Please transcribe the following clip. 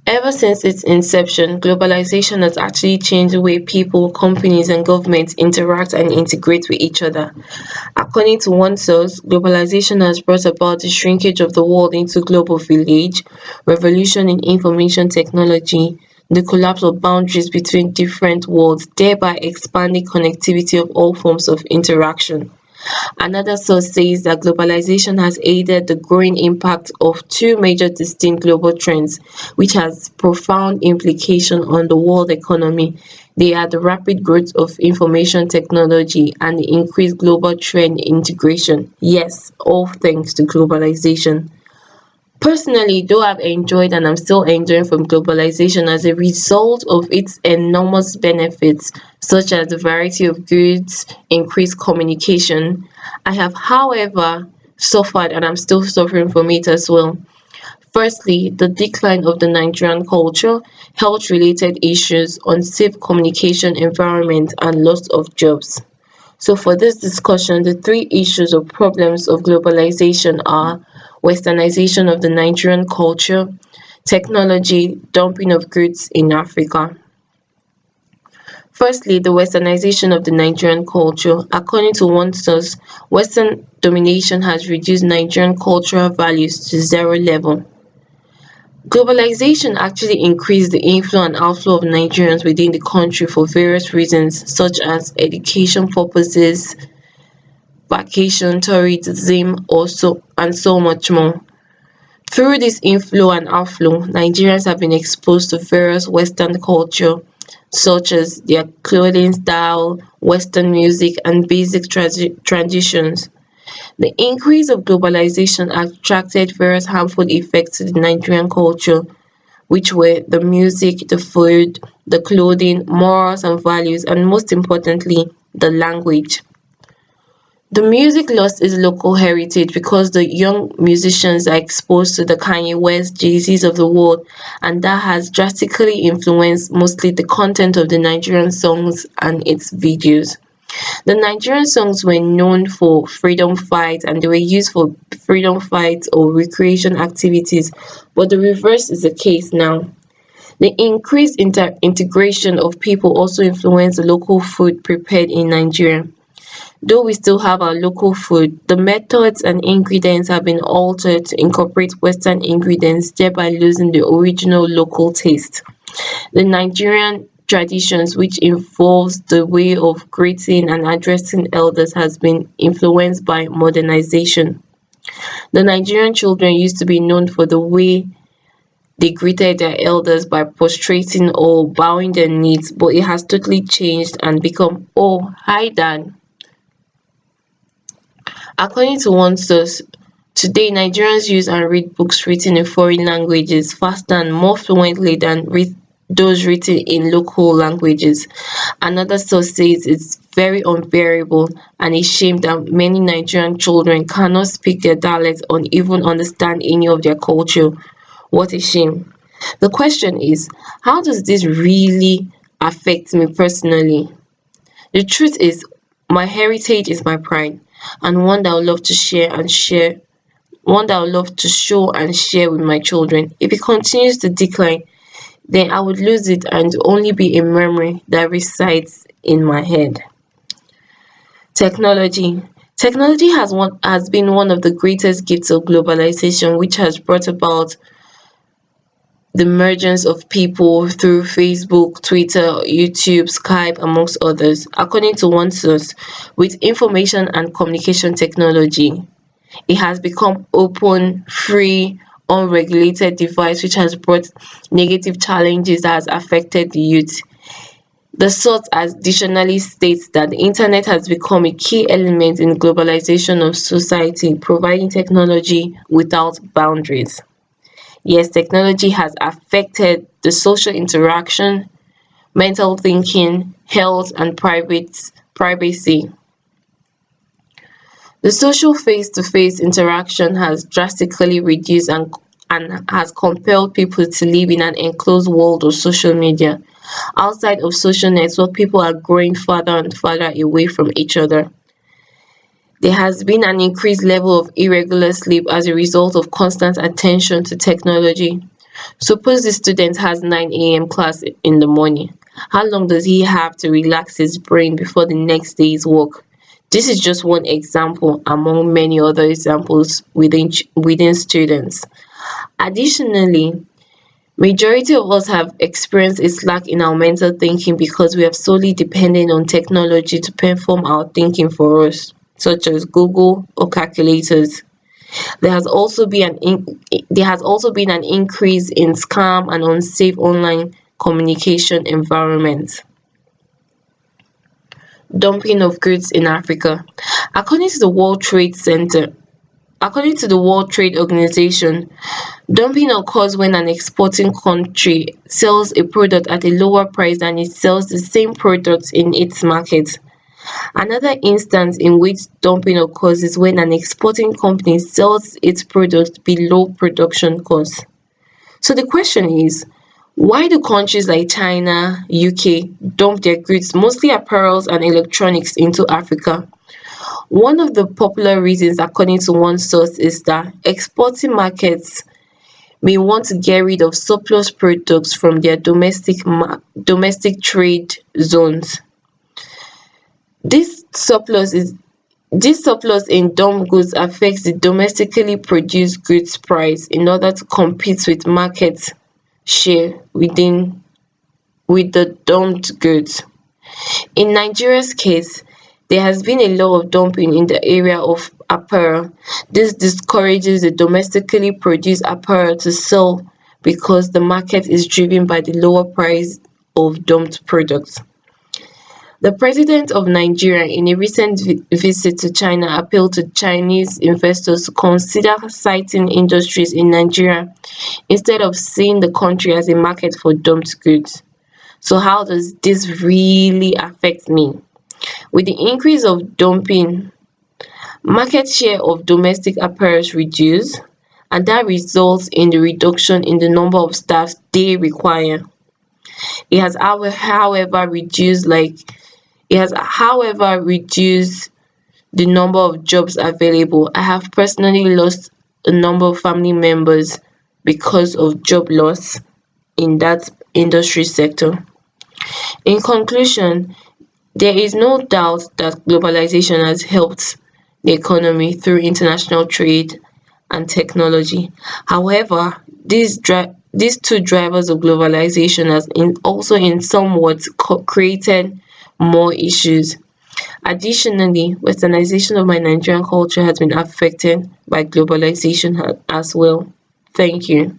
Ever since its inception, globalization has actually changed the way people, companies, and governments interact and integrate with each other. According to one source, globalization has brought about the shrinkage of the world into global village, revolution in information technology, the collapse of boundaries between different worlds, thereby expanding connectivity of all forms of interaction. Another source says that globalization has aided the growing impact of two major distinct global trends, which has profound implication on the world economy. They are the rapid growth of information technology and the increased global trade integration. Yes, all thanks to globalization. Personally, though I've enjoyed and I'm still enjoying from globalization as a result of its enormous benefits, such as the variety of goods, increased communication, I have, however, suffered and I'm still suffering from it as well. Firstly, the decline of the Nigerian culture, health-related issues, unsafe communication environment, and loss of jobs. So for this discussion, the three issues or problems of globalization are westernization of the Nigerian culture, technology, dumping of goods in Africa. Firstly, the westernization of the Nigerian culture. According to one source, Western domination has reduced Nigerian cultural values to zero level. Globalization actually increased the inflow and outflow of Nigerians within the country for various reasons such as education purposes, vacation, tourism, also and so much more. Through this inflow and outflow, Nigerians have been exposed to various Western culture such as their clothing style, Western music, and basic traditions. The increase of globalization attracted various harmful effects to the Nigerian culture, which were the music, the food, the clothing, morals and values, and most importantly, the language. The music lost its local heritage because the young musicians are exposed to the Kanye West, Jay-Z's of the world, and that has drastically influenced mostly the content of the Nigerian songs and its videos. The Nigerian songs were known for freedom fight and they were used for freedom fights or recreation activities, but the reverse is the case now. The increased integration of people also influenced the local food prepared in Nigeria. Though we still have our local food, the methods and ingredients have been altered to incorporate Western ingredients, thereby losing the original local taste. The Nigerian traditions, which involves the way of greeting and addressing elders, has been influenced by modernization. The Nigerian children used to be known for the way they greeted their elders by prostrating or bowing their knees, but it has totally changed and become, oh, hi, dad. According to one source, today Nigerians use and read books written in foreign languages faster and more fluently than those written in local languages. Another source says it's very unbearable and a shame that many Nigerian children cannot speak their dialect or even understand any of their culture. What a shame. The question is, how does this really affect me personally? The truth is, my heritage is my pride and one that I would love to one that I would love to show and share with my children. If it continues to decline, then I would lose it and only be a memory that resides in my head. Technology. Technology has been one of the greatest gifts of globalization, which has brought about the emergence of people through Facebook, Twitter, YouTube, Skype, amongst others. According to one source, with information and communication technology, it has become open, free, unregulated device which has brought negative challenges that has affected the youth. The source additionally states that the internet has become a key element in globalization of society, providing technology without boundaries. Yes, technology has affected the social interaction, mental thinking, health, and privacy. The social face-to-face interaction has drastically reduced and has compelled people to live in an enclosed world of social media. Outside of social network, people are growing further and further away from each other. There has been an increased level of irregular sleep as a result of constant attention to technology. Suppose the student has 9 a.m. class in the morning. How long does he have to relax his brain before the next day's work? This is just one example among many other examples within students. Additionally, majority of us have experienced a slack in our mental thinking because we have solely depended on technology to perform our thinking for us, such as Google or calculators. There has also been an increase in scam and unsafe online communication environments. Dumping of goods in Africa. According to the World Trade Center, according to the World Trade Organization, dumping occurs when an exporting country sells a product at a lower price than it sells the same product in its market. Another instance in which dumping occurs is when an exporting company sells its product below production cost. So the question is, why do countries like China, UK dump their goods, mostly apparels and electronics, into Africa? One of the popular reasons, according to one source, is that exporting markets may want to get rid of surplus products from their domestic trade zones. This surplus is this surplus in dumped goods affects the domestically produced goods price in order to compete with market share with the dumped goods. In Nigeria's case, there has been a lot of dumping in the area of apparel. This discourages the domestically produced apparel to sell because the market is driven by the lower price of dumped products. The president of Nigeria, in a recent visit to China, appealed to Chinese investors to consider siting industries in Nigeria instead of seeing the country as a market for dumped goods. So how does this really affect me? With the increase of dumping, market share of domestic apparels reduce, and that results in the reduction in the number of staff they require. It has however reduced the number of jobs available. I have personally lost a number of family members because of job loss in that industry sector. In conclusion, there is no doubt that globalization has helped the economy through international trade and technology. However, these two drivers of globalization has also in somewhat created more issues. Additionally, westernization of my Nigerian culture has been affected by globalization as well. Thank you.